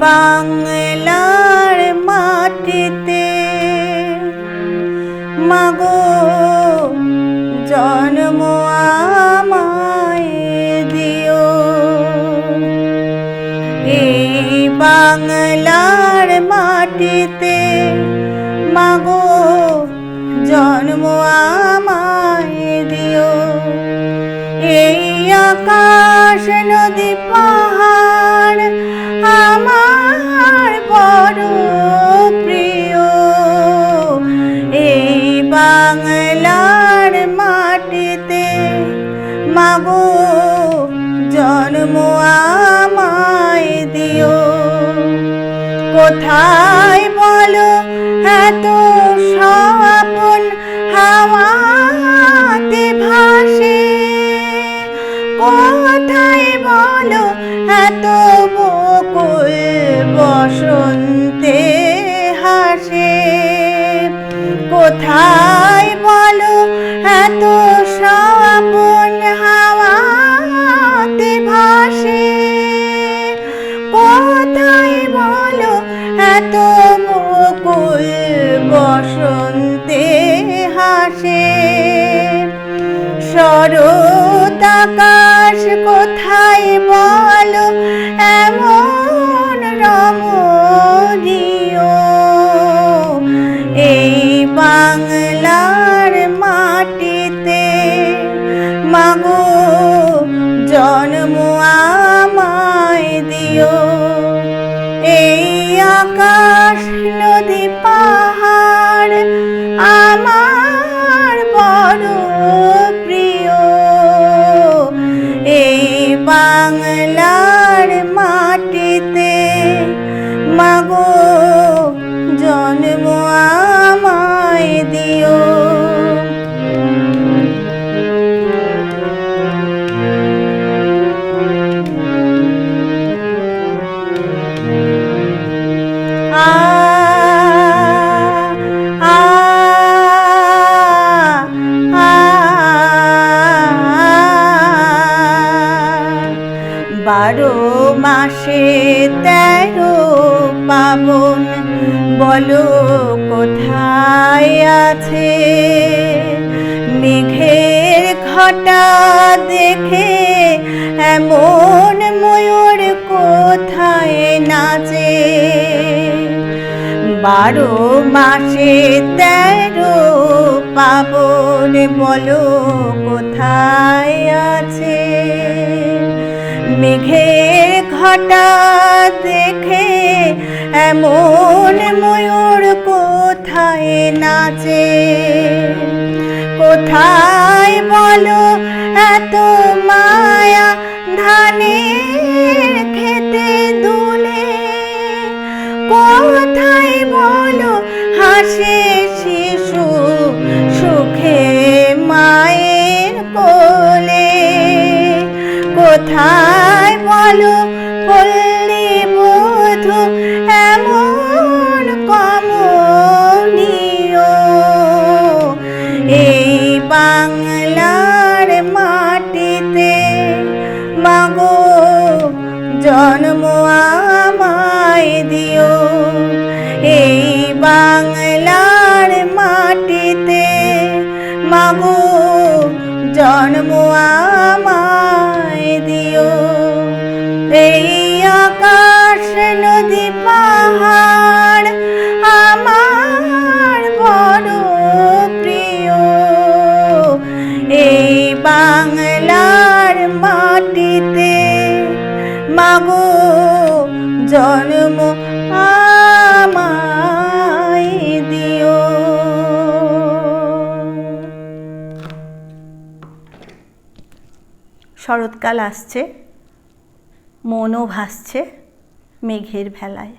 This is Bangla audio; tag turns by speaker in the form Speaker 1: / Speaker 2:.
Speaker 1: বাংলার মাটিতে মাগো জন্ম আমায় দিও। এই বাংলার মাটিতে মাগো জন্ম আমায় দিও। এই আকাশ নদী পাহাড় আমার বড় প্রিয়। এই বাংলার মাটিতে মাগো জন্ম আমায় দিও। কোথায় বলো এত স্বপন হাওয়াতে ভাসে, কোথায় বলো এত বকুল বসন্তে হাসে, কোথায় বলো এত স্বপন হাওয়াতে ভাসে, কোথায় বলো এত বকুল বসন্তে হাসে। শরৎ আকাশ কোথায় বলো এমন রমণীয়। এই বাংলার মাটিতে মাগো জন্ম আমায় দিও। এই আকাশ নদী পাহাড় আমার বড় প্রিয়। এই বাংলার মাটিতে মাগো জন্ম আমায় দিও। বারো মাসে 13 পাবন বলো কোথায় আছে। মেঘের ঘটা দেখে এমন ময়ূর কোথায় নাচে। 12 মাসে 13 পাবন বলো কোথায় আছে। মেঘের ঘটা দেখে এমন ময়ূর কোথায় নাচে। কোথায় বলো এত মায়া ধানের খেতে দুলে, কোথায় বলো হাসে শিশু সুখে মায়ের কোলে। কোথায় বলো পল্লী বধূ এমন কমনীয়। এই বাংলার মাটিতে মাগো জন্ম আমায় দিও। এই বাংলার মাটিতে মাগো জন্ম আমায় দিও। এই আকাশ নদী পাহাড় আমার বড় প্রিয়। এই বাংলার মাটিতে মাগো জন্ম আমায় দিও। শরৎকাল আসছে, মনও ভাসছে মেঘের ভেলায়।